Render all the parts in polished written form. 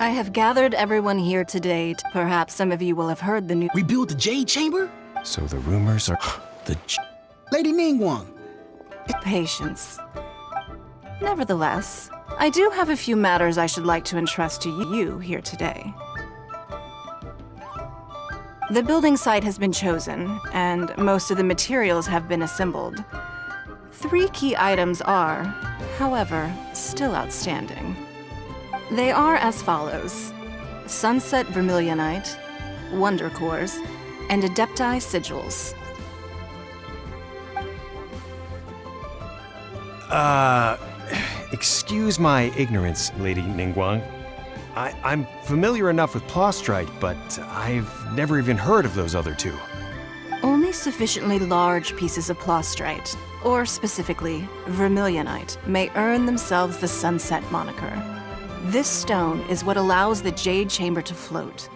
I have gathered everyone here today. Perhaps some of you will have heard the new— Rebuild the Jade Chamber? So the rumors are Lady Ningguang. Patience. Nevertheless, I do have a few matters I should like to entrust to you here today. The building site has been chosen, and most of the materials have been assembled. 3 key items are, however, still outstanding. They are as follows: Sunset Vermillionite, Wonder Cores, and Adepti Sigils. Excuse my ignorance, Lady Ningguang. I'm familiar enough with Plostrite, but I've never even heard of those other 2. Only sufficiently large pieces of Plostrite, or specifically Vermillionite, may earn themselves the Sunset moniker. This stone is what allows the Jade Chamber to float.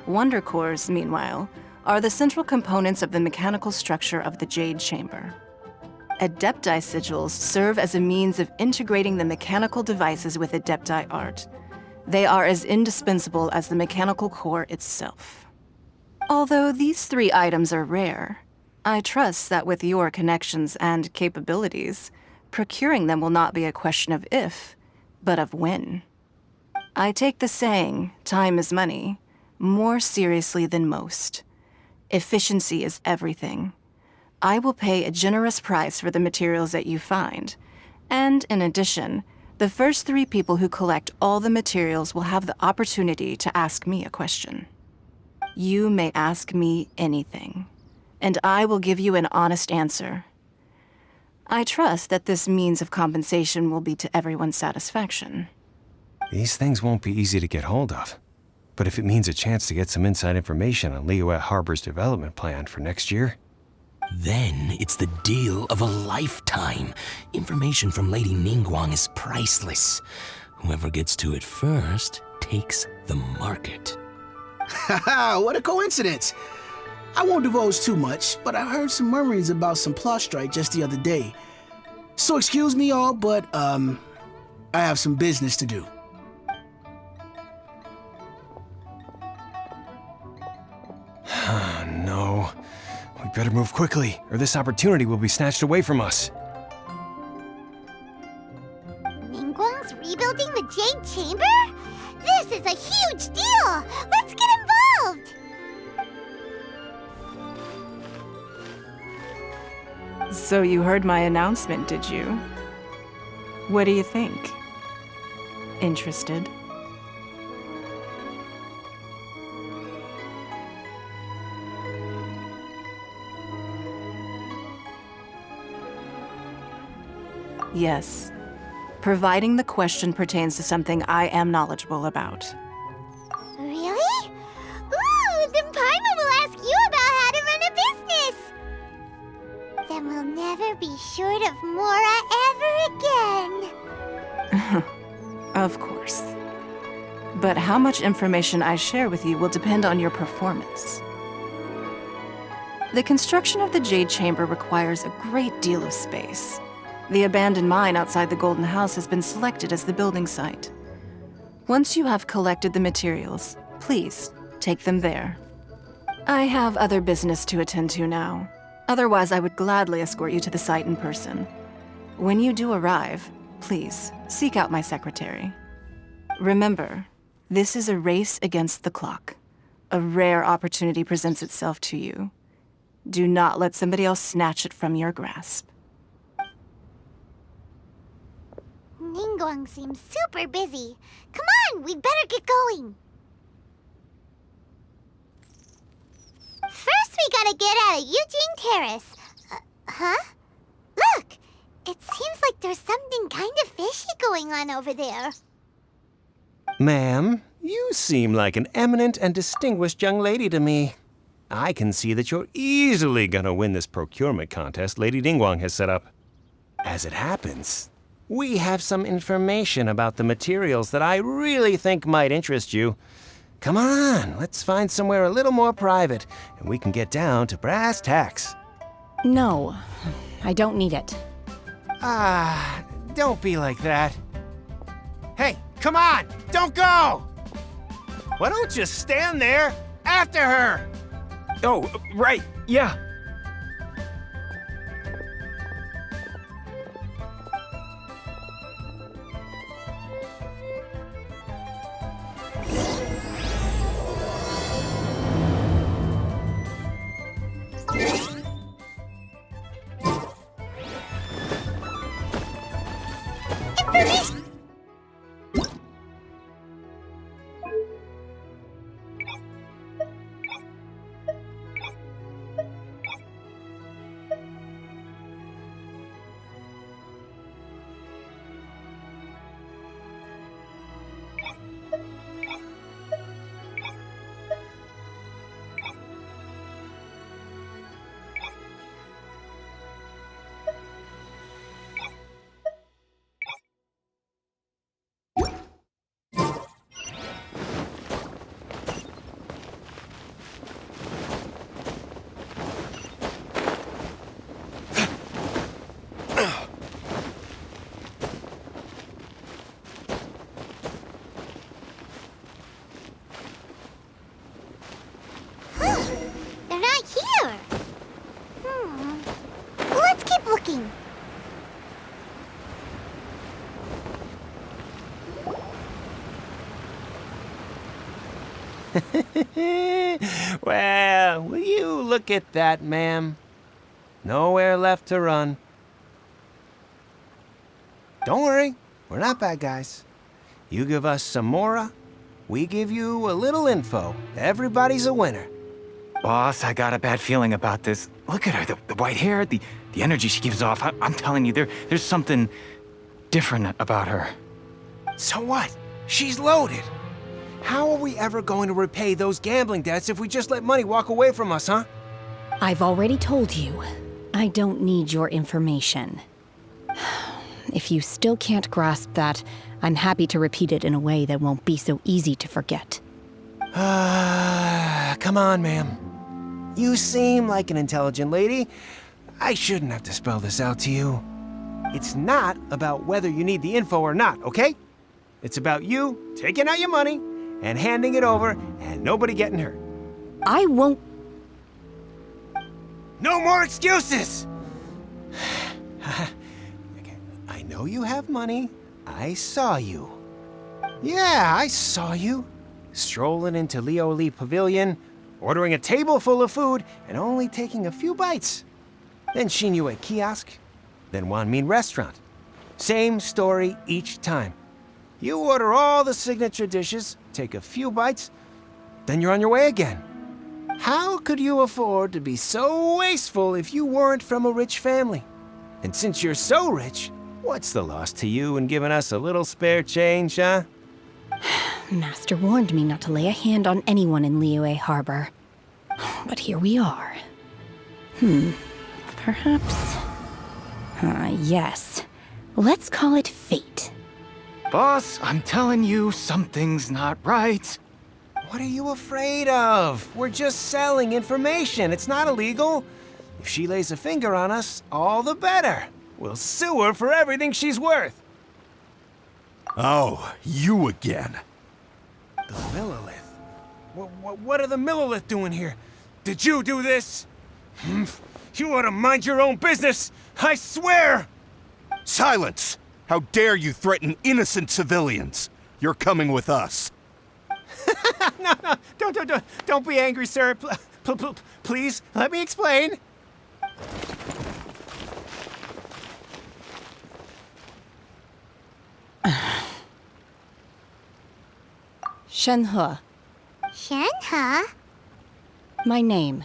Wonder Cores, meanwhile, are the central components of the mechanical structure of the Jade Chamber. Adepti Sigils serve as a means of integrating the mechanical devices with Adepti art. They are as indispensable as the mechanical core itself. Although these 3 items are rare, I trust that with your connections and capabilities, procuring them will not be a question of if, but of when. I take the saying, time is money, more seriously than most. Efficiency is everything. I will pay a generous price for the materials that you find, and in addition, the first 3 people who collect all the materials will have the opportunity to ask me a question. You may ask me anything, and I will give you an honest answer. I trust that this means of compensation will be to everyone's satisfaction. These things won't be easy to get hold of. But if it means a chance to get some inside information on Liyue Harbor's development plan for next year, then it's the deal of a lifetime. Information from Lady Ningguang is priceless. Whoever gets to it first takes the market. Haha, what a coincidence. I won't divulge too much, but I heard some murmurings about some Plostrite just the other day. So excuse me all, but I have some business to do. No. We better move quickly, or this opportunity will be snatched away from us. Ningguang's rebuilding the Jade Chamber? This is a huge deal! Let's get involved! So you heard my announcement, did you? What do you think? Interested? Yes. Providing the question pertains to something I am knowledgeable about. Really? Ooh, then Paimon will ask you about how to run a business! Then we'll never be short of Mora ever again. Of course. But how much information I share with you will depend on your performance. The construction of the Jade Chamber requires a great deal of space. The abandoned mine outside the Golden House has been selected as the building site. Once you have collected the materials, please take them there. I have other business to attend to now. Otherwise, I would gladly escort you to the site in person. When you do arrive, please seek out my secretary. Remember, this is a race against the clock. A rare opportunity presents itself to you. Do not let somebody else snatch it from your grasp. Ningguang seems super busy. Come on, we'd better get going. First, we gotta get out of Eugene Terrace. Huh? Look! It seems like there's something kind of fishy going on over there. Ma'am, you seem like an eminent and distinguished young lady to me. I can see that you're easily gonna win this procurement contest Lady Ningguang has set up. As it happens, we have some information about the materials that I really think might interest you. Come on, let's find somewhere a little more private, and we can get down to brass tacks. No, I don't need it. Don't be like that. Hey, come on, don't go! Why don't you stand there after her? Oh, right, yeah. They're not here. Let's keep looking. Well, will you look at that, ma'am? Nowhere left to run. Don't worry, we're not bad guys. You give us some mora, we give you a little info. Everybody's a winner. Boss, I got a bad feeling about this. Look at her, the white hair, the energy she gives off. I'm telling you, there's something different about her. So what? She's loaded. How are we ever going to repay those gambling debts if we just let money walk away from us, huh? I've already told you, I don't need your information. If you still can't grasp that, I'm happy to repeat it in a way that won't be so easy to forget. Come on, ma'am. You seem like an intelligent lady. I shouldn't have to spell this out to you. It's not about whether you need the info or not, okay? It's about you taking out your money and handing it over and nobody getting hurt. I won't. No more excuses! Okay, I know you have money. I saw you. Yeah, I saw you. Strolling into Leo Lee Pavilion, ordering a table full of food, and only taking a few bites. Then Shinyu at kiosk, then Wanmin restaurant. Same story each time. You order all the signature dishes, take a few bites, then you're on your way again. How could you afford to be so wasteful if you weren't from a rich family? And since you're so rich, what's the loss to you in giving us a little spare change, huh? Master warned me not to lay a hand on anyone in Liyue Harbor. But here we are. Perhaps... yes. Let's call it fate. Boss, I'm telling you, something's not right. What are you afraid of? We're just selling information. It's not illegal. If she lays a finger on us, all the better. We'll sue her for everything she's worth. Oh, you again. The Millilith? What are the Millilith doing here? Did you do this? You ought to mind your own business, I swear! Silence! How dare you threaten innocent civilians? You're coming with us. No, don't be angry, sir. Please, let me explain. Shenhe, Shenhe? my name.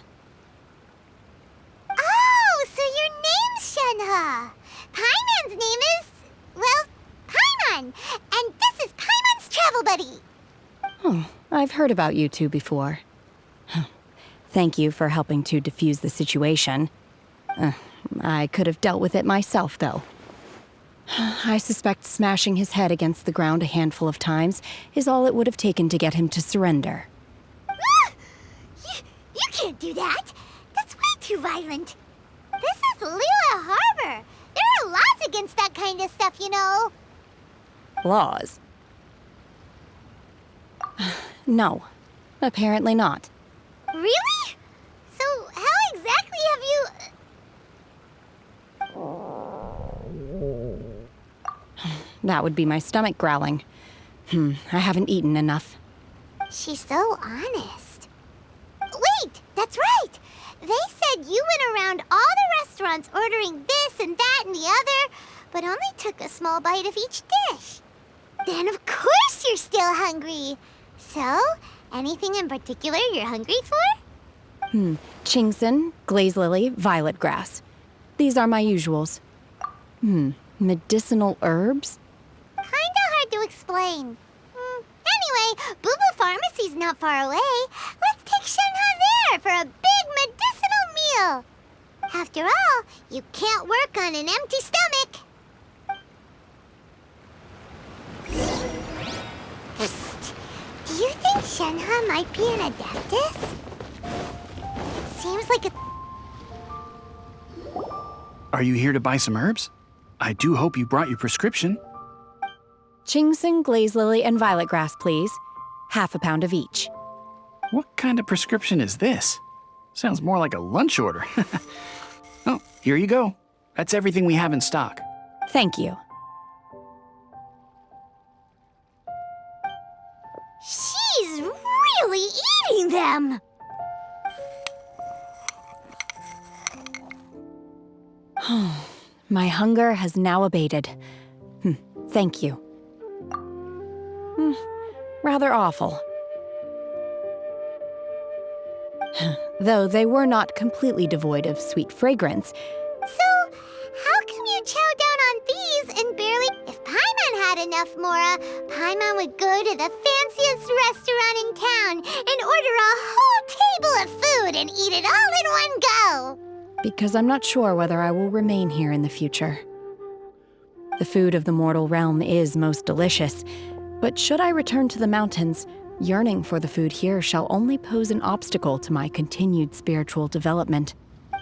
Oh, so your name's Shenhe. Paimon's name is, well, Paimon. And this is Paimon's travel buddy. Oh, I've heard about you two before. Thank you for helping to defuse the situation. I could have dealt with it myself, though. I suspect smashing his head against the ground a handful of times is all it would have taken to get him to surrender. You can't do that. That's way too violent. This is Liyue Harbor. There are laws against that kind of stuff, you know. Laws? No, apparently not. Really? So how exactly have you... That would be my stomach growling. I haven't eaten enough. She's so honest. Wait, that's right! They said you went around all the restaurants ordering this and that and the other, but only took a small bite of each dish. Then of course you're still hungry. So, anything in particular you're hungry for? Chingson, glaze lily, violet grass. These are my usuals. Medicinal herbs? Kinda hard to explain. Anyway, Boo Boo Pharmacy's not far away. Let's take Shenhe there for a big medicinal meal. After all, you can't work on an empty stomach. Psst. Do you think Shenhe might be an Adeptus? It seems like a... Are you here to buy some herbs? I do hope you brought your prescription. Chingson, glaze lily, and violet grass, please. Half a pound of each. What kind of prescription is this? Sounds more like a lunch order. Oh, here you go. That's everything we have in stock. Thank you. She's really eating them! My hunger has now abated. Thank you. Rather awful. Though they were not completely devoid of sweet fragrance. So, how come you chow down on these and barely... If Paimon had enough, Mora, Paimon would go to the fanciest restaurant in town and order a whole table of food and eat it all in one go! Because I'm not sure whether I will remain here in the future. The food of the mortal realm is most delicious, but should I return to the mountains, yearning for the food here shall only pose an obstacle to my continued spiritual development.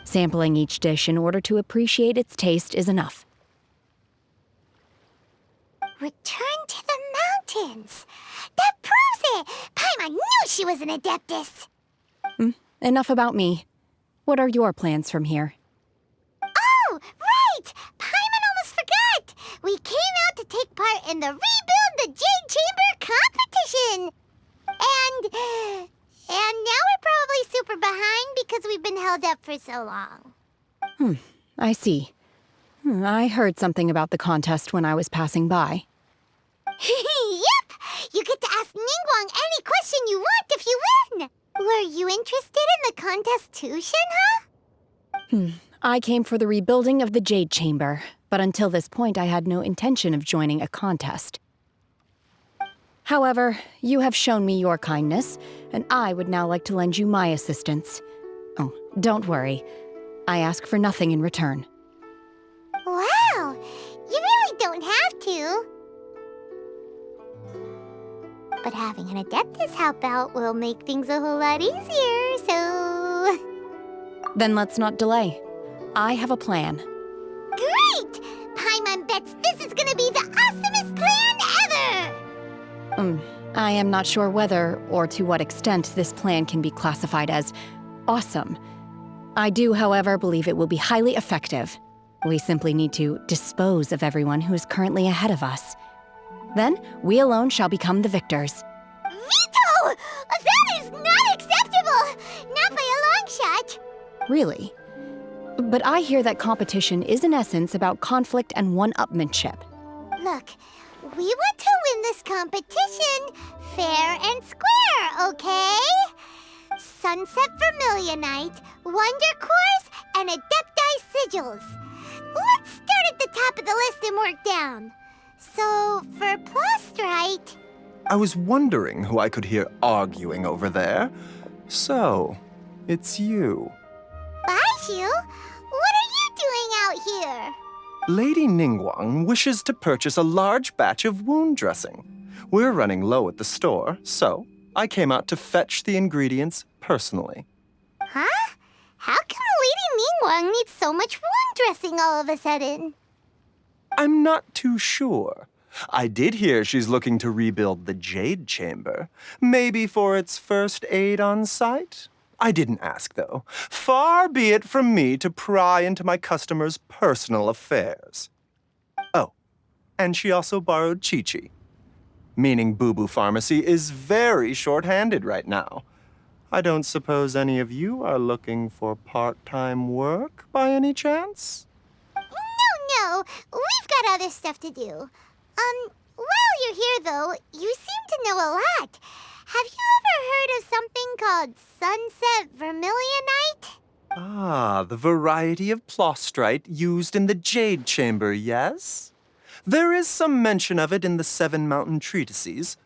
Sampling each dish in order to appreciate its taste is enough. Return to the mountains! That proves it! Paimon knew she was an Adeptus! Enough about me. What are your plans from here? Oh, right! Paimon almost forgot! We came out to take part in the Rebuild the Jade Chamber competition! And now we're probably super behind because we've been held up for so long. I see. I heard something about the contest when I was passing by. Yep! You get to ask Ningguang any question you want if you win! Were you interested in the contest too, Shenhe? I came for the rebuilding of the Jade Chamber, but until this point I had no intention of joining a contest. However, you have shown me your kindness, and I would now like to lend you my assistance. Oh, don't worry. I ask for nothing in return. Wow! You really don't have to. But having an Adeptus help out will make things a whole lot easier, so... Then let's not delay. I have a plan. Great! Paimon bets this is gonna be the awesomest plan ever! I am not sure whether or to what extent this plan can be classified as awesome. I do, however, believe it will be highly effective. We simply need to dispose of everyone who is currently ahead of us. Then, we alone shall become the victors. Veto! That is not acceptable! Not by a long shot! Really? But I hear that competition is in essence about conflict and one-upmanship. Look, we want to win this competition fair and square, okay? Sunset Vermillionite, Wonder Cores, and Adepti Sigils. Let's start at the top of the list and work down. So, for Plustrite... I was wondering who I could hear arguing over there. So, it's you. Baiju? What are you doing out here? Lady Ningguang wishes to purchase a large batch of wound dressing. We're running low at the store, so I came out to fetch the ingredients personally. Huh? How come Lady Ningguang needs so much wound dressing all of a sudden? I'm not too sure. I did hear she's looking to rebuild the Jade Chamber. Maybe for its first aid on site? I didn't ask, though. Far be it from me to pry into my customers' personal affairs. Oh, and she also borrowed Chi-Chi. Meaning Boo Boo Pharmacy is very short-handed right now. I don't suppose any of you are looking for part-time work by any chance? No, we've got other stuff to do. While you're here, though, you seem to know a lot. Have you ever heard of something called Sunset Vermillionite? Ah, the variety of plostrite used in the Jade Chamber, yes? There is some mention of it in the Seven Mountain Treatises.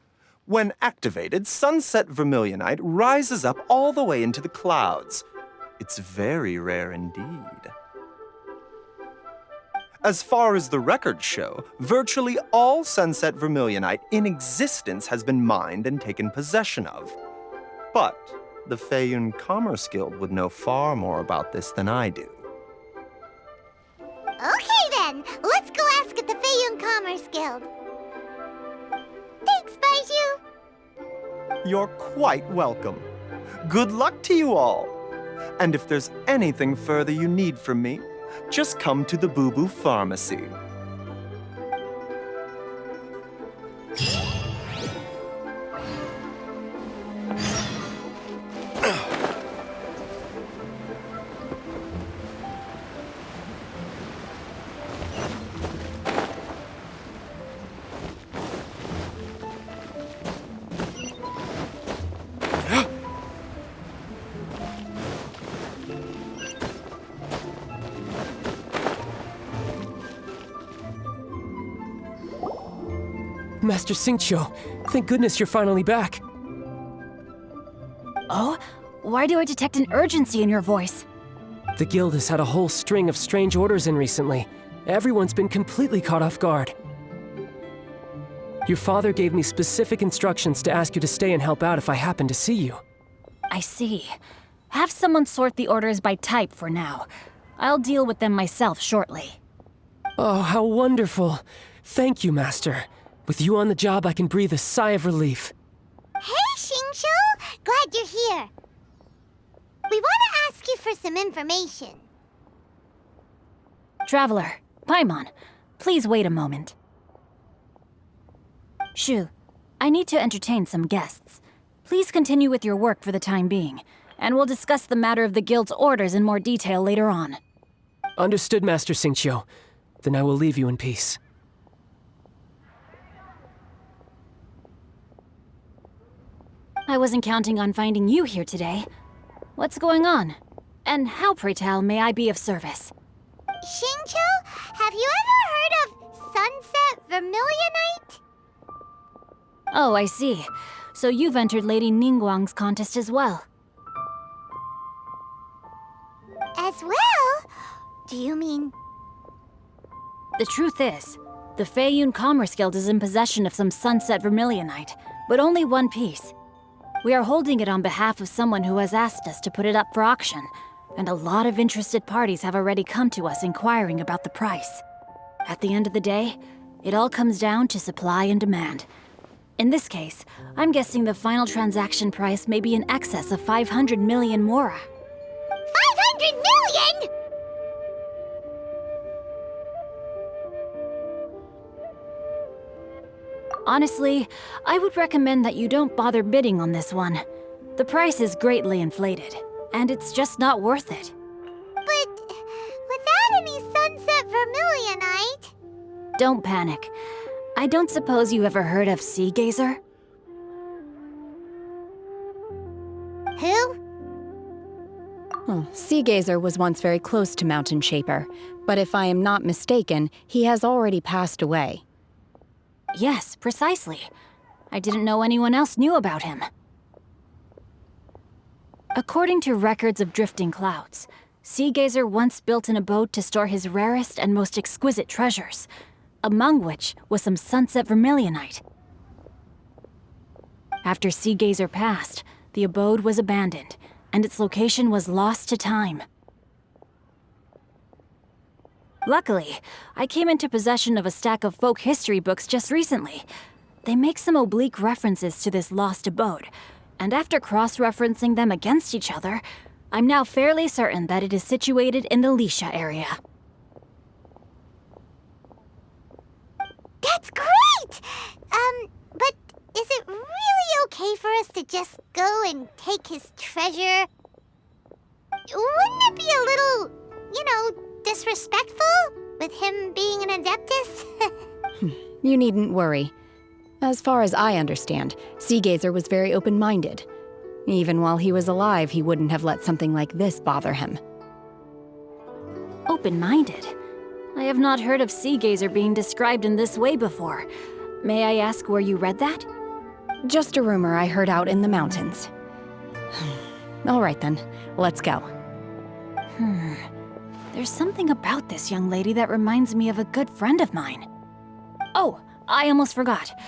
When activated, Sunset Vermillionite rises up all the way into the clouds. It's very rare indeed. As far as the records show, virtually all Sunset Vermillionite in existence has been mined and taken possession of. But the Feiyun Commerce Guild would know far more about this than I do. Okay then, let's go ask at the Feiyun Commerce Guild. Thanks, Baiju. You're quite welcome. Good luck to you all. And if there's anything further you need from me, just come to the Boo Boo Pharmacy. Master Xingqiu, thank goodness you're finally back. Oh? Why do I detect an urgency in your voice? The guild has had a whole string of strange orders in recently. Everyone's been completely caught off guard. Your father gave me specific instructions to ask you to stay and help out if I happen to see you. I see. Have someone sort the orders by type for now. I'll deal with them myself shortly. Oh, how wonderful. Thank you, Master. With you on the job, I can breathe a sigh of relief. Hey, Xingqiu! Glad you're here. We want to ask you for some information. Traveler, Paimon, please wait a moment. Shu, I need to entertain some guests. Please continue with your work for the time being, and we'll discuss the matter of the guild's orders in more detail later on. Understood, Master Xingqiu. Then I will leave you in peace. I wasn't counting on finding you here today. What's going on? And how, pray tell, may I be of service? Xingqiu, have you ever heard of Sunset Vermillionite? Oh, I see. So you've entered Lady Ningguang's contest as well. As well? Do you mean... The truth is, the Feiyun Commerce Guild is in possession of some Sunset Vermillionite, but only one piece. We are holding it on behalf of someone who has asked us to put it up for auction, and a lot of interested parties have already come to us inquiring about the price. At the end of the day, it all comes down to supply and demand. In this case, I'm guessing the final transaction price may be in excess of 500 million mora. 500 million?! Honestly, I would recommend that you don't bother bidding on this one. The price is greatly inflated, and it's just not worth it. But without any Sunset Vermillionite... Don't panic. I don't suppose you ever heard of Sea Gazer? Who? Oh, Sea Gazer was once very close to Mountain Shaper, but if I am not mistaken, he has already passed away. Yes, precisely. I didn't know anyone else knew about him. According to records of drifting clouds, Sea Gazer once built an abode to store his rarest and most exquisite treasures, among which was some Sunset Vermillionite. After Sea Gazer passed, the abode was abandoned, and its location was lost to time. Luckily, I came into possession of a stack of folk history books just recently. They make some oblique references to this lost abode, and after cross-referencing them against each other, I'm now fairly certain that it is situated in the Lisha area. That's great! But is it really okay for us to just go and take his treasure? Wouldn't it be a little, disrespectful with him being an Adeptus? You needn't worry. As far as I understand, Seagazer was very open-minded. Even while he was alive, he wouldn't have let something like this bother him. Open-minded? I have not heard of Seagazer being described in this way before. May I ask where you read that? Just a rumor I heard out in the mountains. All right then, let's go. There's something about this young lady that reminds me of a good friend of mine. Oh, I almost forgot.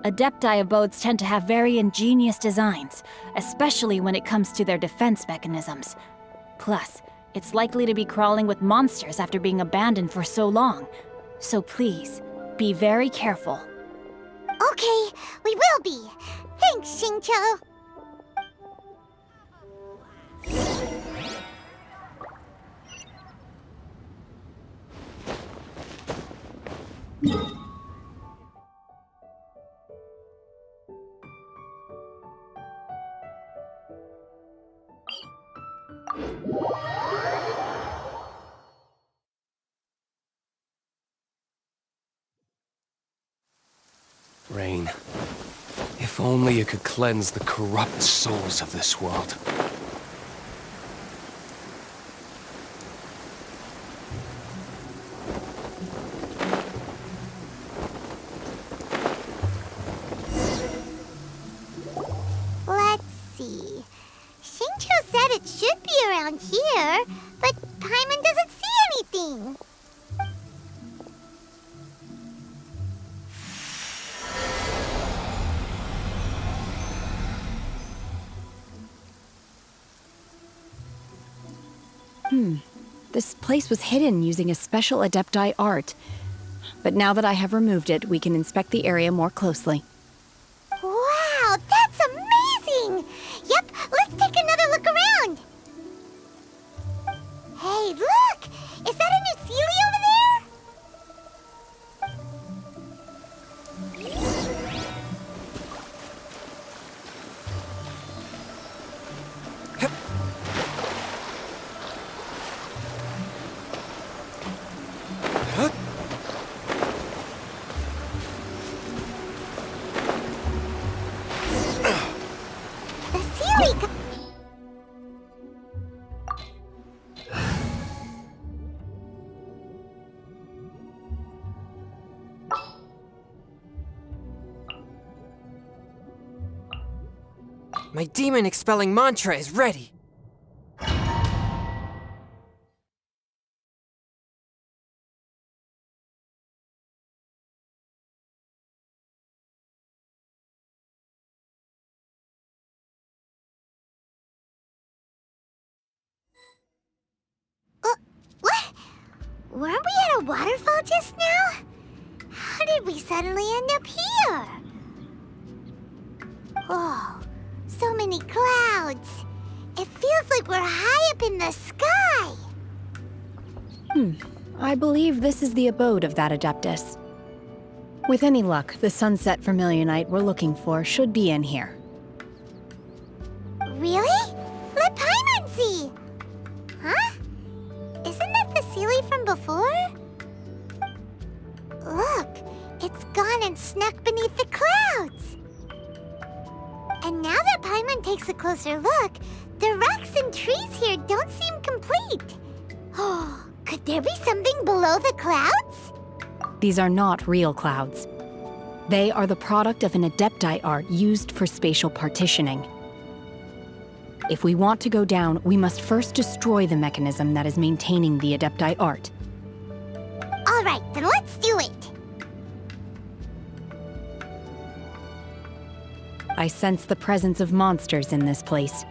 Adepti abodes tend to have very ingenious designs, especially when it comes to their defense mechanisms. Plus, it's likely to be crawling with monsters after being abandoned for so long. So please, be very careful. Okay, we will be. Thanks, Xingqiu. Rain. If only you could cleanse the corrupt souls of this world. Let's see. Xingqiu said it should be around here, but Paimon doesn't see anything. This place was hidden using a special Adepti art. But now that I have removed it, we can inspect the area more closely. Wow, that's amazing! Yep, let's take another look around. Hey, look! Is that a new Seelie over there? My demon-expelling mantra is ready! What? Weren't we at a waterfall just now? How did we suddenly end up here? Oh, so many clouds. It feels like we're high up in the sky. I believe this is the abode of that Adeptus. With any luck, the Sunset Vermillionite we're looking for should be in here. Really? Let Paimon see. Huh? Isn't that the Seelie from before? Look, it's gone and snuck beneath the clouds. And now that Paimon takes a closer look, the rocks and trees here don't seem complete. Oh, could there be something below the clouds? These are not real clouds. They are the product of an Adepti art used for spatial partitioning. If we want to go down, we must first destroy the mechanism that is maintaining the Adepti art. All right, then let's do it. I sense the presence of monsters in this place.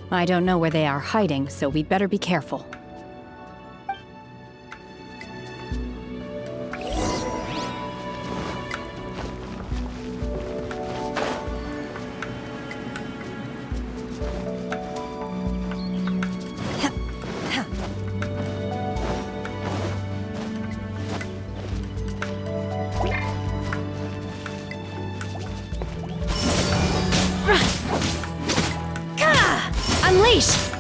I don't know where they are hiding, so we'd better be careful. Unleash!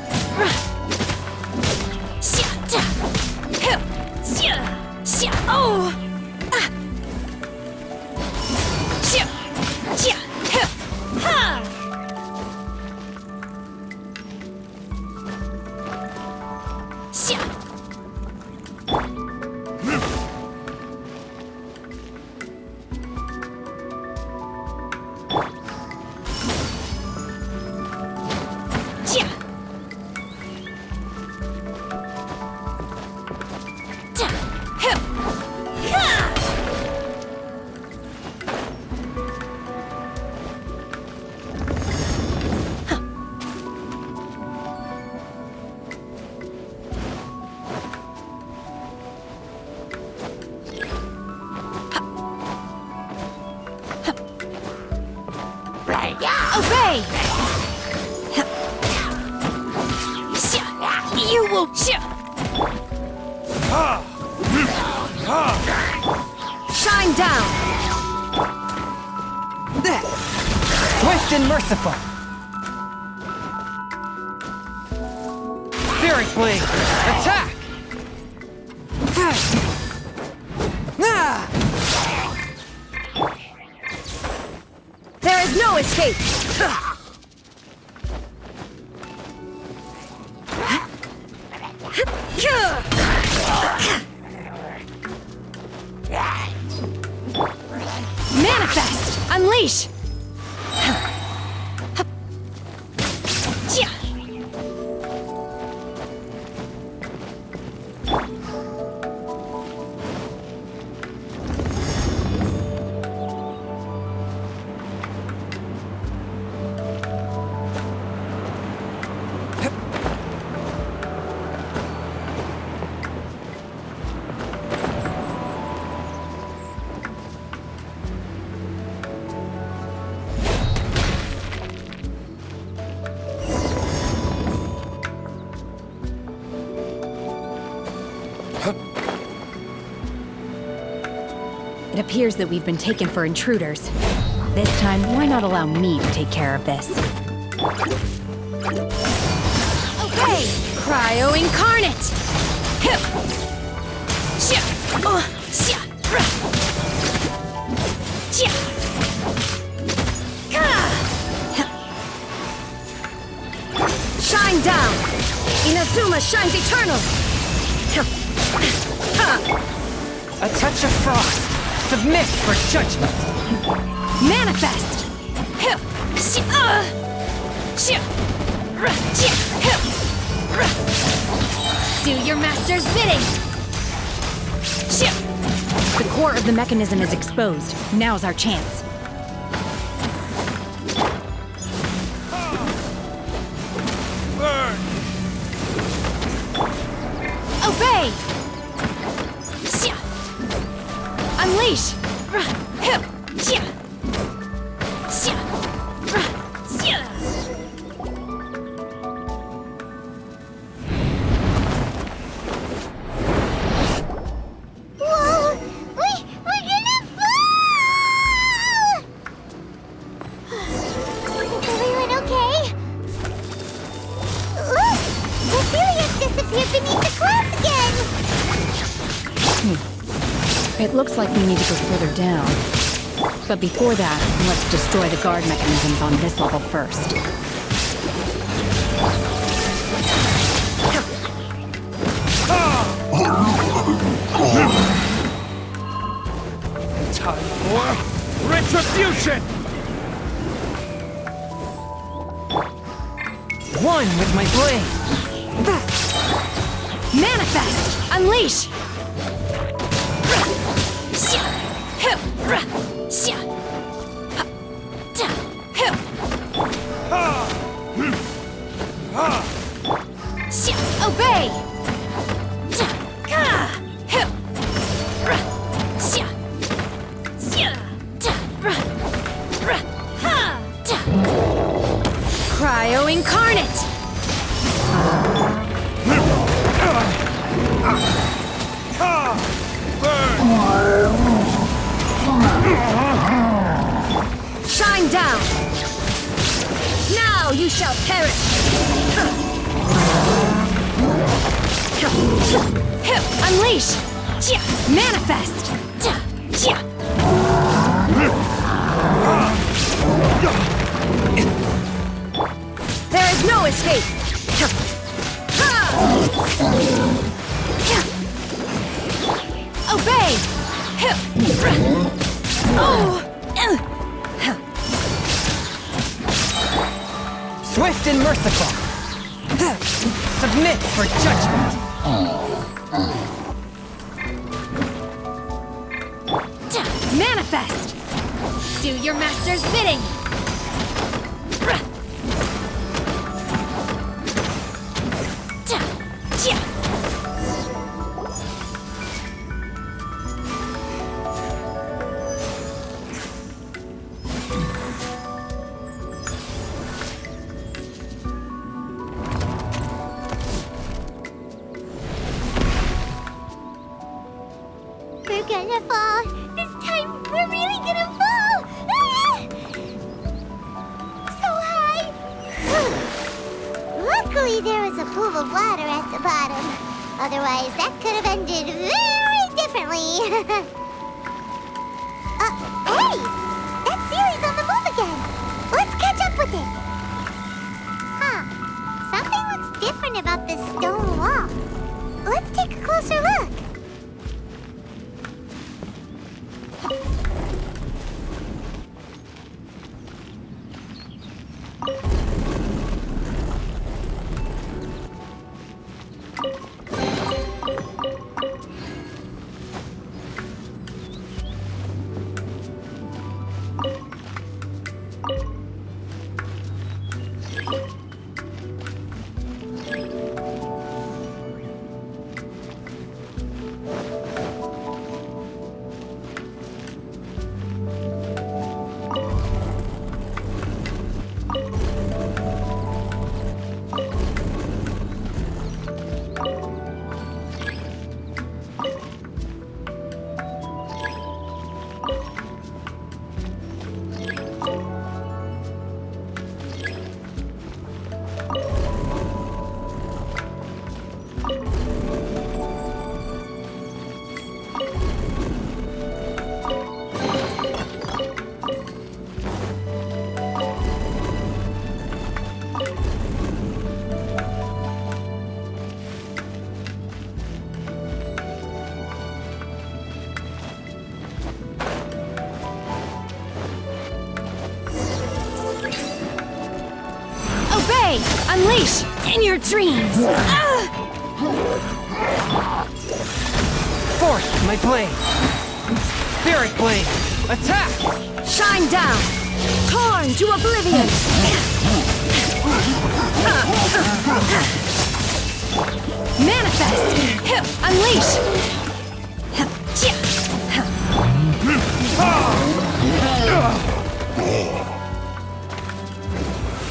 Oh! Obey! You will... Shine down! Swift and merciful. Spirit Blade, attack! There is no escape! Manifest! Unleash! It appears that we've been taken for intruders. This time, why not allow me to take care of this? Okay! Cryo Incarnate! Shine down! Inazuma shines eternal! A touch of frost. Submit for judgment. Manifest! Do your master's bidding! The core of the mechanism is exposed. Now's our chance. Burn! Obey! Unleash! Whoa! We're gonna fall! Is everyone okay? Look! Cecilia's disappeared beneath the clouds again! It looks like we need to go further down. But before that, let's destroy the guard mechanisms on this level first. Time for retribution! One with my blade. Manifest! Unleash! Obey! Cryo Incarnate! Shine down! Now you shall perish! Unleash! Manifest! There is no escape! Obey! Swift and merciful. Submit for judgment. Manifest! Do your master's bidding! We're gonna fall. This time, we're really gonna fall. Ah! So high. Luckily, there was a pool of water at the bottom. Otherwise, that could have ended very differently. Hey! That series on the move again. Let's catch up with it. Huh. Something looks different about this stone wall. Let's take a closer look. Unleash in your dreams! Force my blade. Spirit blade. Attack! Shine down! Torn to oblivion! Manifest! Unleash!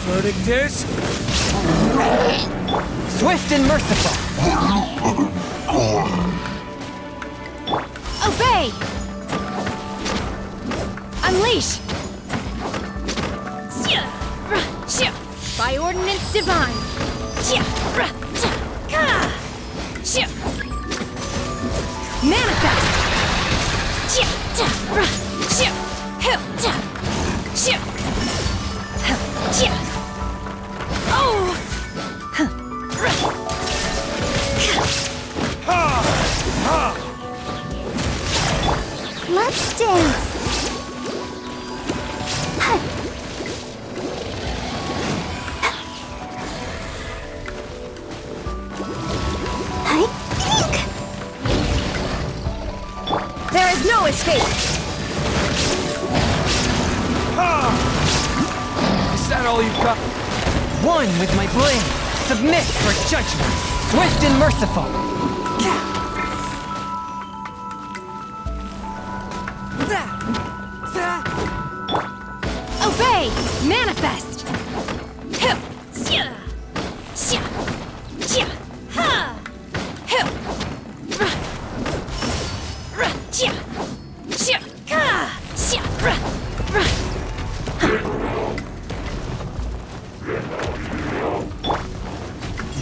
Verdict is... swift and merciful. Obey! Unleash! By ordinance divine! Manifest! Let's dance. There is no escape! Is that all you've got? One with my blade. Submit for judgment. Swift and merciful. Obey! Manifest!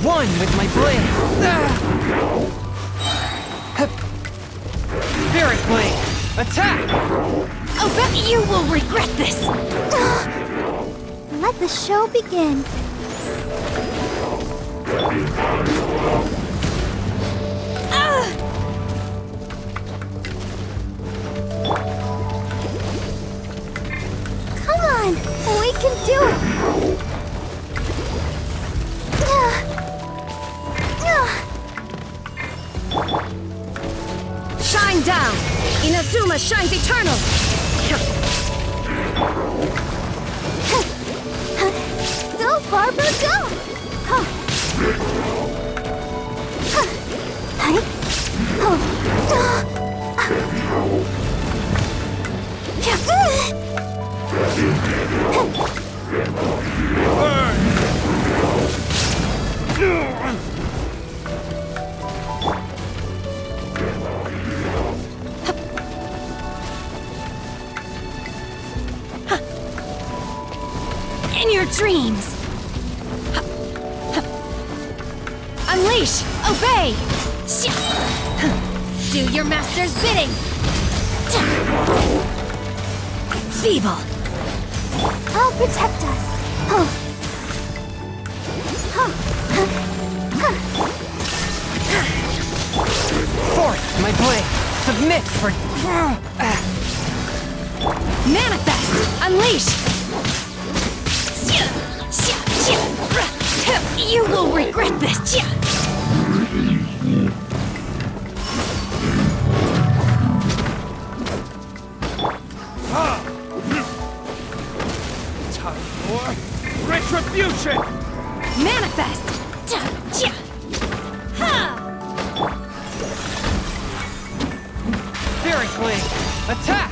One with my blade. Spirit Blade! Attack! Oh, but you will regret this! Let the show begin. Come on, we can do it. Shine down! Inazuma shines eternal! Go, Barbara, go! In your dreams! Unleash! Obey! Do your master's bidding! Feeble! I'll protect us. Forth, my blade! Submit for... Manifest! Unleash! You will regret this! Time for retribution! Manifest! Spirit Blade! Attack!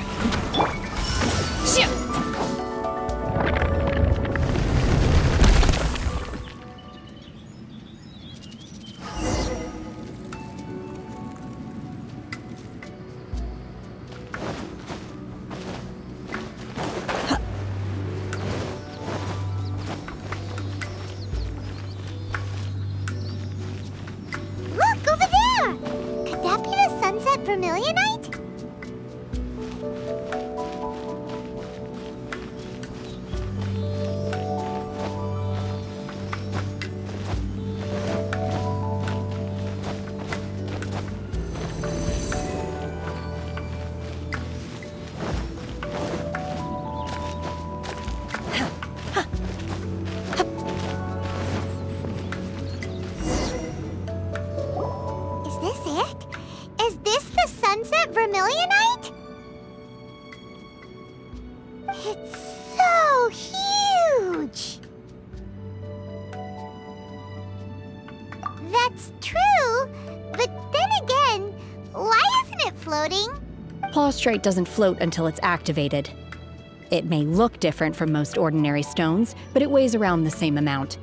Look, over there! Could that be the Sunset Vermillionite? Is this it? Is this the Sunset Vermillionite? It's so huge! That's true, but then again, why isn't it floating? Plaustrite doesn't float until it's activated. It may look different from most ordinary stones, but it weighs around the same amount.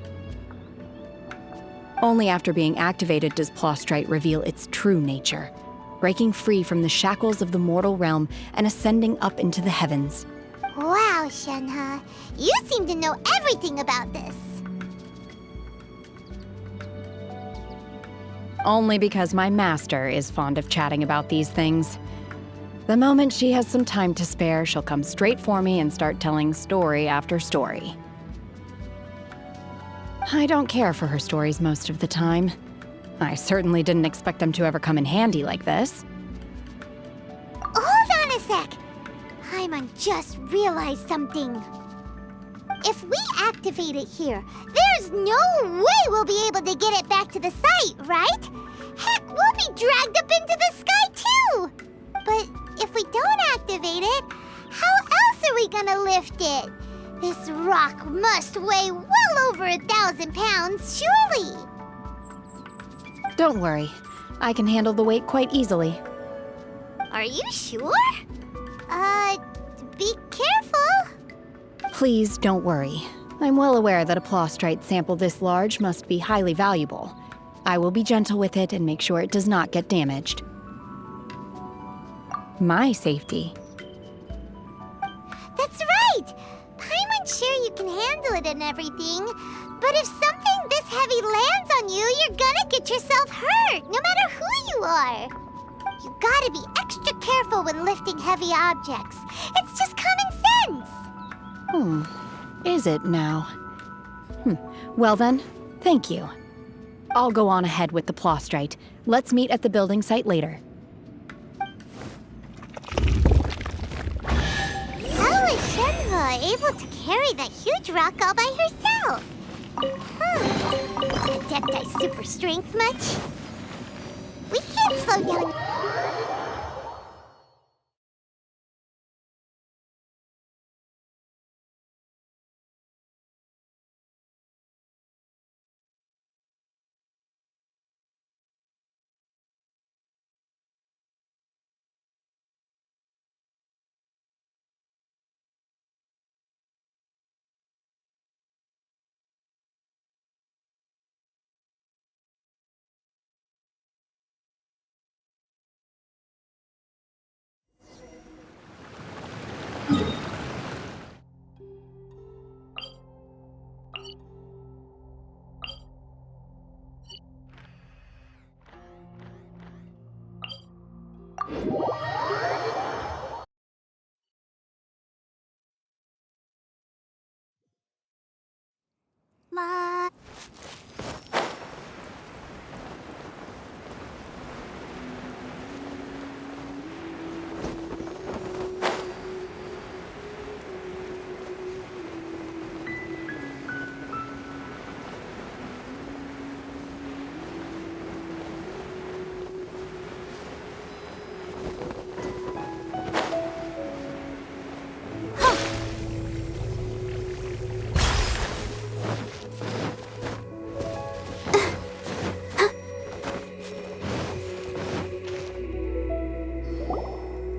Only after being activated does Plaustrite reveal its true nature, breaking free from the shackles of the mortal realm and ascending up into the heavens. Wow, Shenhe, you seem to know everything about this. Only because my master is fond of chatting about these things. The moment she has some time to spare, she'll come straight for me and start telling story after story. I don't care for her stories most of the time. I certainly didn't expect them to ever come in handy like this. Hold on a sec. Paimon just realized something. If we activate it here, there's no way we'll be able to get it back to the site, right? Heck, we'll be dragged up into the sky too! But if we don't activate it, how else are we gonna lift it? This rock must weigh well over 1,000 pounds, surely! Don't worry. I can handle the weight quite easily. Are you sure? Be careful! Please don't worry. I'm well aware that a Plaustrite sample this large must be highly valuable. I will be gentle with it and make sure it does not get damaged. My safety. That's right! Paimon's sure you can handle it and everything, But if something this heavy lands on you, you're gonna get yourself hurt, no matter who you are. You gotta be extra careful when lifting heavy objects. It's just common sense. Is it now? Well then, thank you. I'll go on ahead with the Plostrite. Let's meet at the building site later. How is Shenhe able to carry that huge rock all by herself? Adepti super strength much? We can't slow down.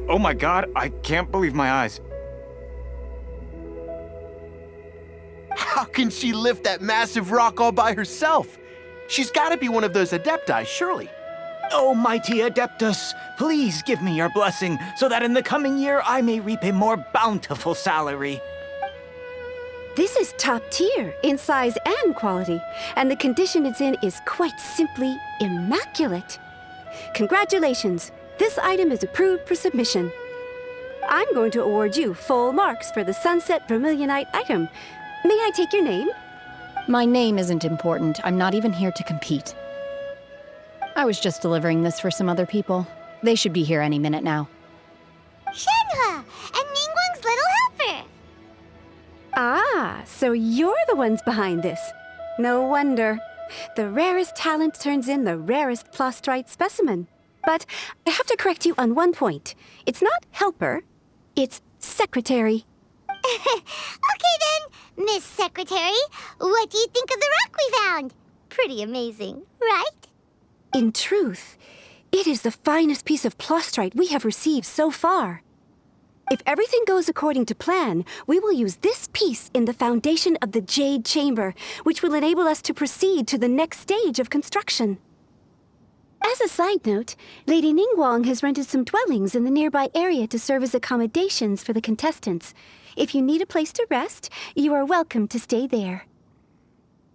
Oh my god, I can't believe my eyes. How can she lift that massive rock all by herself? She's gotta be one of those Adepti, surely. Oh, mighty Adeptus, please give me your blessing so that in the coming year I may reap a more bountiful salary. This is top tier in size and quality, and the condition it's in is quite simply immaculate. Congratulations, this item is approved for submission. I'm going to award you full marks for the Sunset Vermillionite item. May I take your name? My name isn't important. I'm not even here to compete. I was just delivering this for some other people. They should be here any minute now. Shenhe and Ningguang's little helper. Ah, so you're the ones behind this. No wonder. The rarest talent turns in the rarest Plostrite specimen. But I have to correct you on one point. It's not helper, it's secretary. Okay then, Miss Secretary, what do you think of the rock we found? Pretty amazing, right? In truth, it is the finest piece of Plostrite we have received so far. If everything goes according to plan, we will use this piece in the foundation of the Jade Chamber, which will enable us to proceed to the next stage of construction. As a side note, Lady Ningguang has rented some dwellings in the nearby area to serve as accommodations for the contestants. If you need a place to rest, you are welcome to stay there.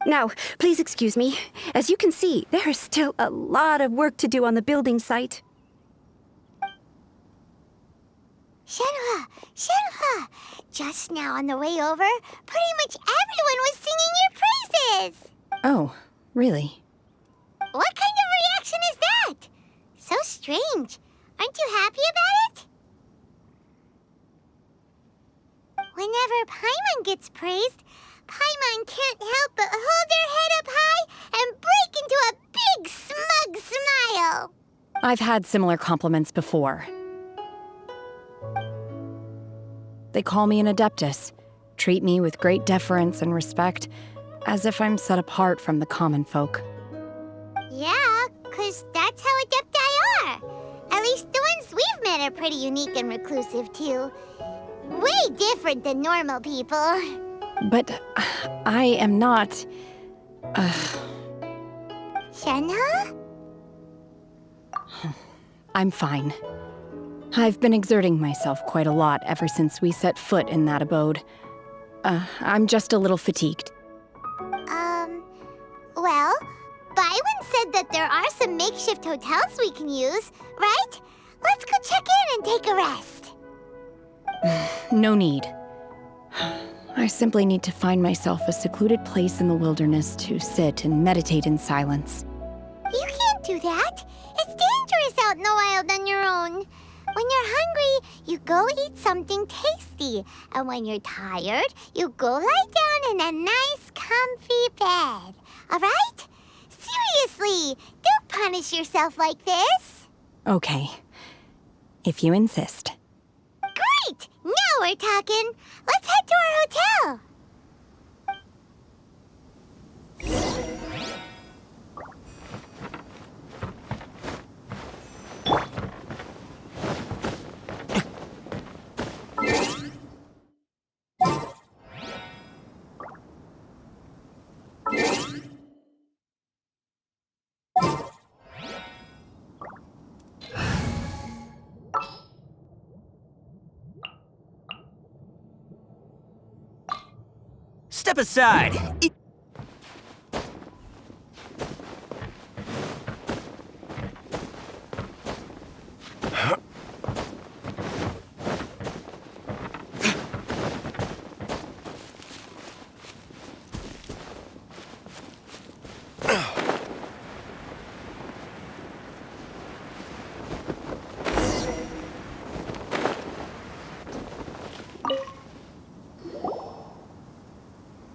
Now, please excuse me. As you can see, there is still a lot of work to do on the building site. Shenhe! Shenhe! Just now on the way over, pretty much everyone was singing your praises! Oh, really? What kind of reaction is that? So strange. Aren't you happy about it? Whenever Paimon gets praised, Paimon can't help but hold her head up high and break into a big smug smile. I've had similar compliments before. They call me an Adeptus, treat me with great deference and respect, as if I'm set apart from the common folk. Yeah, 'cause that's how Adepti are. At least the ones we've met are pretty unique and reclusive, too. Way different than normal people. But I am not... Shenhe? I'm fine. I've been exerting myself quite a lot ever since we set foot in that abode. I'm just a little fatigued. said that there are some makeshift hotels we can use, right? Let's go check in and take a rest. No need. I simply need to find myself a secluded place in the wilderness to sit and meditate in silence. You can't do that. It's dangerous out in the wild on your own. When you're hungry, you go eat something tasty. And when you're tired, you go lie down in a nice, comfy bed. All right? Seriously, don't punish yourself like this. Okay. If you insist. Great! Now we're talking. Let's head to our hotel. Step aside!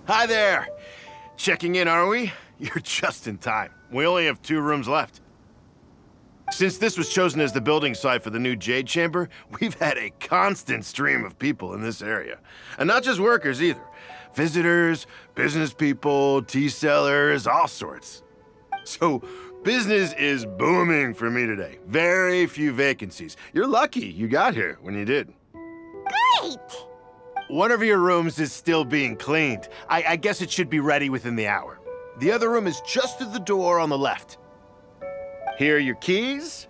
Hi there! Checking in, are we? You're just in time. We only have 2 rooms left. Since this was chosen as the building site for the new Jade Chamber, we've had a constant stream of people in this area. And not just workers either. Visitors, business people, tea sellers, all sorts. So, business is booming for me today. Very few vacancies. You're lucky you got here when you did. Great! One of your rooms is still being cleaned. I guess it should be ready within the hour. The other room is just through the door on the left. Here are your keys.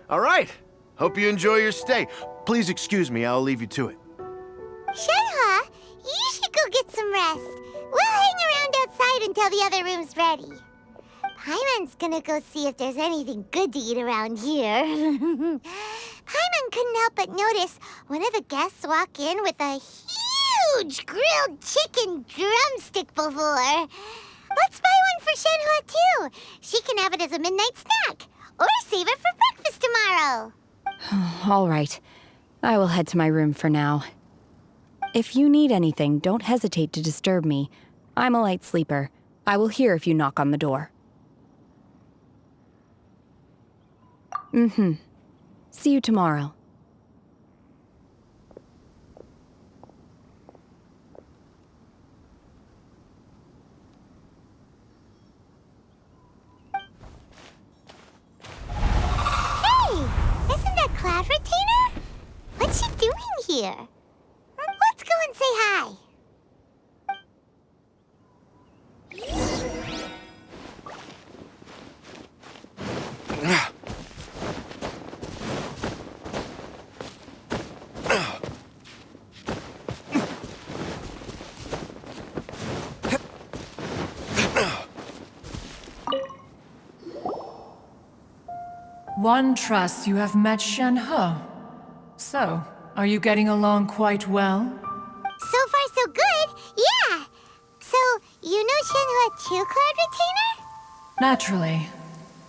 All right. Hope you enjoy your stay. Please excuse me, I'll leave you to it. Shenhe, you should go get some rest. We'll hang around outside until the other room's ready. Paimon's gonna go see if there's anything good to eat around here. Paimon couldn't help but notice one of the guests walk in with a huge grilled chicken drumstick before. Let's buy one for Shenhe too. She can have it as a midnight snack. Or save it for breakfast tomorrow. All right. I will head to my room for now. If you need anything, don't hesitate to disturb me. I'm a light sleeper. I will hear if you knock on the door. See you tomorrow. Cloud Retainer? What's she doing here? Let's go and say hi. One trusts you have met Shenhe. So, are you getting along quite well? So far, so good. Yeah. So, you know Shenhe too, Cloud Retainer? Naturally.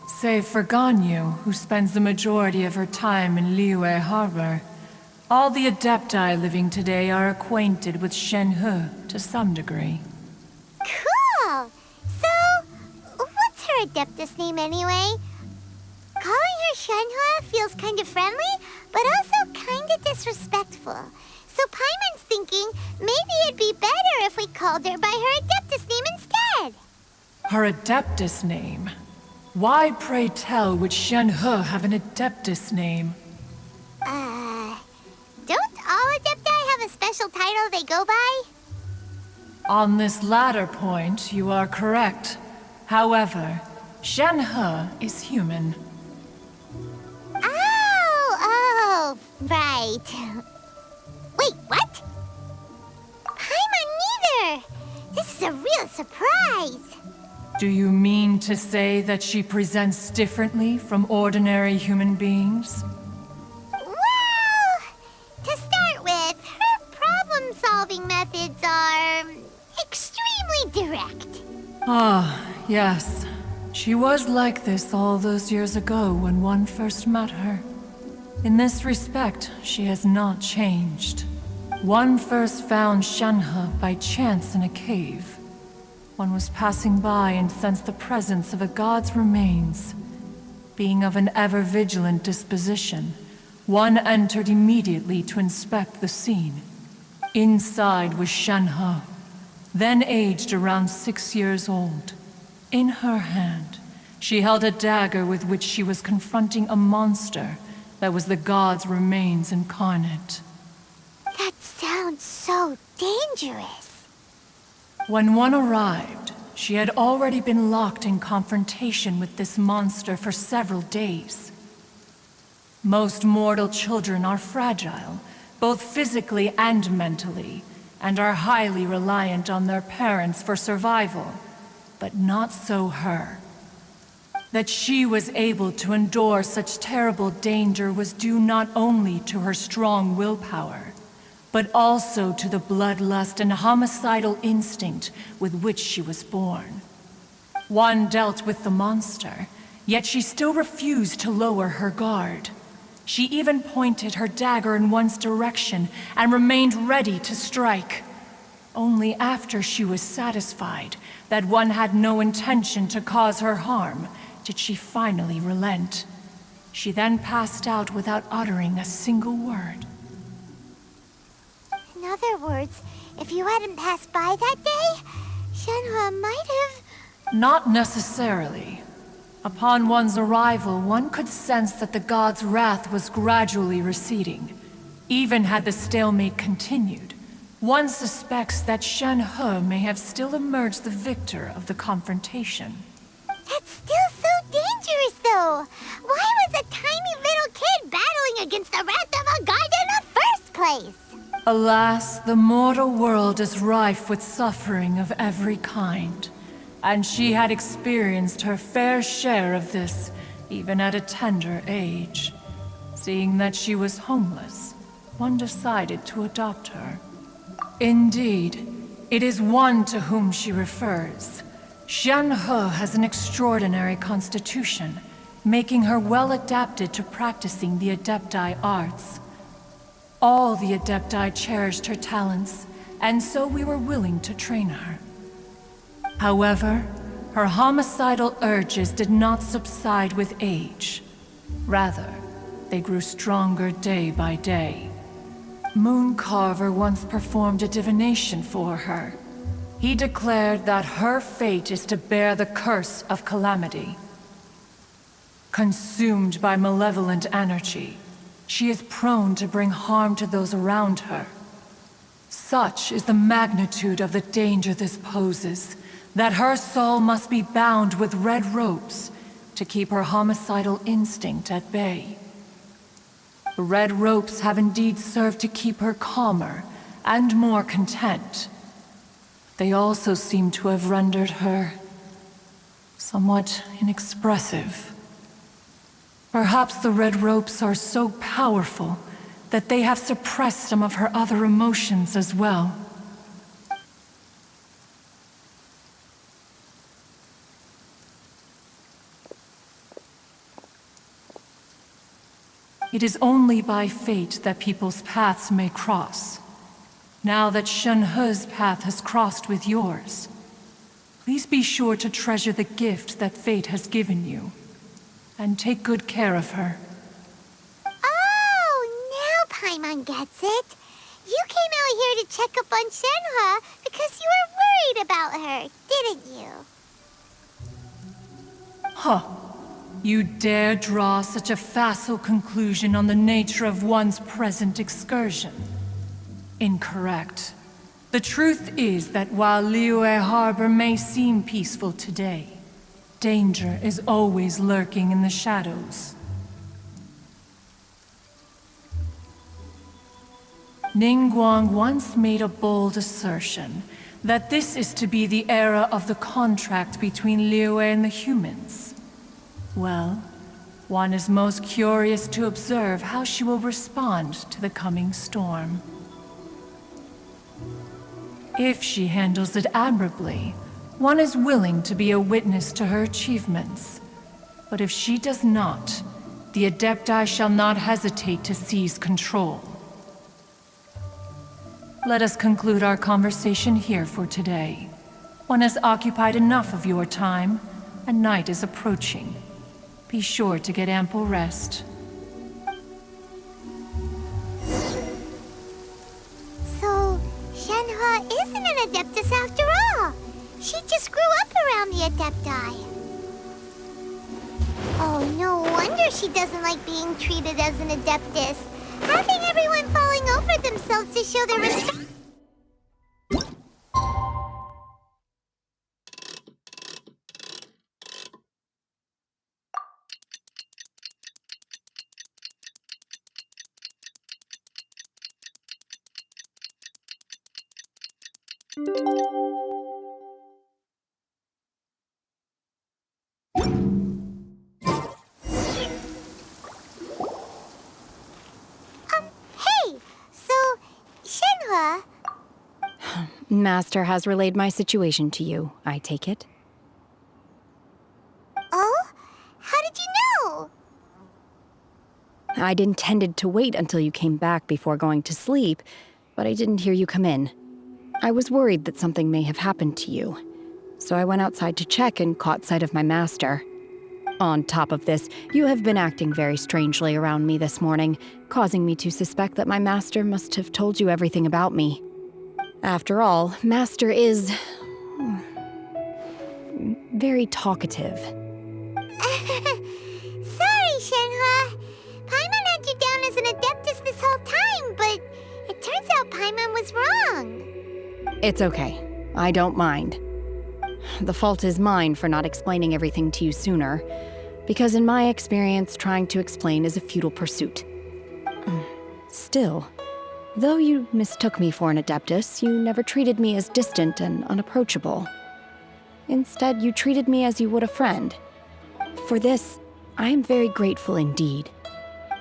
Save for Ganyu, who spends the majority of her time in Liyue Harbor. All the Adepti living today are acquainted with Shenhe to some degree. Cool! So, what's her Adeptus name anyway? Calling her Shenhe feels kind of friendly, but also kind of disrespectful. So Paimon's thinking maybe it'd be better if we called her by her Adeptus name instead. Her Adeptus name? Why, pray tell, would Shenhe have an Adeptus name? Don't all Adepti have a special title they go by? On this latter point, you are correct. However, Shenhe is human. Oh, right. Wait, what? Paimon neither! This is a real surprise! Do you mean to say that she presents differently from ordinary human beings? Well, to start with, her problem-solving methods are extremely direct. Ah, yes. She was like this all those years ago when one first met her. In this respect, she has not changed. One first found Shenhe by chance in a cave. One was passing by and sensed the presence of a god's remains. Being of an ever-vigilant disposition, one entered immediately to inspect the scene. Inside was Shenhe, then aged around 6 years old. In her hand, she held a dagger with which she was confronting a monster that was the god's remains incarnate. That sounds so dangerous. When one arrived, she had already been locked in confrontation with this monster for several days. Most mortal children are fragile, both physically and mentally, and are highly reliant on their parents for survival. But not so her. That she was able to endure such terrible danger was due not only to her strong willpower, but also to the bloodlust and homicidal instinct with which she was born. One dealt with the monster, yet she still refused to lower her guard. She even pointed her dagger in one's direction and remained ready to strike. Only after she was satisfied that one had no intention to cause her harm did she finally relent. She then passed out without uttering a single word. In other words, if you hadn't passed by that day, Shenhe might have... Not necessarily. Upon one's arrival, one could sense that the god's wrath was gradually receding. Even had the stalemate continued, one suspects that Shenhe may have still emerged the victor of the confrontation. That's still so dangerous, though. Why was a tiny little kid battling against the wrath of a god in the first place? Alas, the mortal world is rife with suffering of every kind, and she had experienced her fair share of this, even at a tender age. Seeing that she was homeless, one decided to adopt her. Indeed, it is one to whom she refers. Shenhe has an extraordinary constitution, making her well adapted to practicing the Adepti arts. All the Adepti cherished her talents, and so we were willing to train her. However, her homicidal urges did not subside with age. Rather, they grew stronger day by day. Mooncarver once performed a divination for her. He declared that her fate is to bear the curse of calamity. Consumed by malevolent energy, she is prone to bring harm to those around her. Such is the magnitude of the danger this poses, that her soul must be bound with red ropes to keep her homicidal instinct at bay. The red ropes have indeed served to keep her calmer and more content. They also seem to have rendered her somewhat inexpressive. Perhaps the red ropes are so powerful that they have suppressed some of her other emotions as well. It is only by fate that people's paths may cross. Now that Shenhe's path has crossed with yours, please be sure to treasure the gift that fate has given you, and take good care of her. Oh, now Paimon gets it. You came out here to check up on Shenhe because you were worried about her, didn't you? Huh. You dare draw such a facile conclusion on the nature of one's present excursion? Incorrect. The truth is that while Liyue Harbor may seem peaceful today, danger is always lurking in the shadows. Ningguang once made a bold assertion that this is to be the era of the contract between Liyue and the humans. Well, one is most curious to observe how she will respond to the coming storm. If she handles it admirably, one is willing to be a witness to her achievements. But if she does not, the Adepti shall not hesitate to seize control. Let us conclude our conversation here for today. One has occupied enough of your time, and night is approaching. Be sure to get ample rest. So, Shenhe isn't an Adeptus after all. She just grew up around the Adepti. Oh, no wonder she doesn't like being treated as an Adeptus. Having everyone falling over themselves to show their respect. Hey, so, Shenhe... Master has relayed my situation to you, I take it. Oh? How did you know? I'd intended to wait until you came back before going to sleep, but I didn't hear you come in. I was worried that something may have happened to you, so I went outside to check and caught sight of my master. On top of this, you have been acting very strangely around me this morning, causing me to suspect that my master must have told you everything about me. After all, Master is... very talkative. Sorry, Shenhe. Paimon had you down as an Adeptus this whole time, but it turns out Paimon was wrong. It's okay. I don't mind. The fault is mine for not explaining everything to you sooner, because in my experience, trying to explain is a futile pursuit. Still, though you mistook me for an Adeptus, you never treated me as distant and unapproachable. Instead, you treated me as you would a friend. For this, I am very grateful indeed.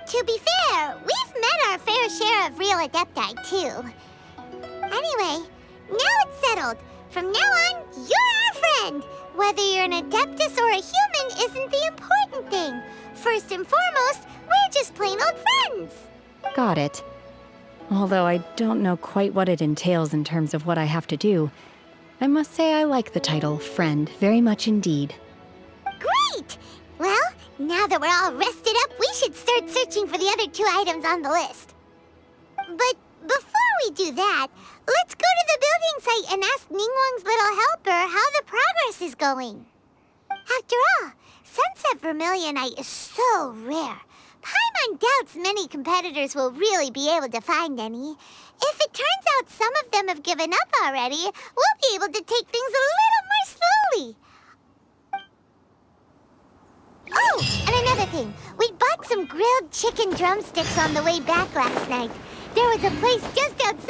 To be fair, we've met our fair share of real Adepti, too. Anyway, now it's settled. From now on, you're our friend. Whether you're an Adeptus or a human isn't the important thing. First and foremost, we're just plain old friends. Got it. Although I don't know quite what it entails in terms of what I have to do, I must say I like the title friend very much indeed. Great! Well, now that we're all rested up, we should start searching for the other 2 items on the list. But before we do that, let's go to the building site and ask Ningguang's little helper how the progress is going. After all, Sunset Vermillionite is so rare. Paimon doubts many competitors will really be able to find any. If it turns out some of them have given up already, we'll be able to take things a little more slowly. Oh, and another thing. We bought some grilled chicken drumsticks on the way back last night. There was a place just outside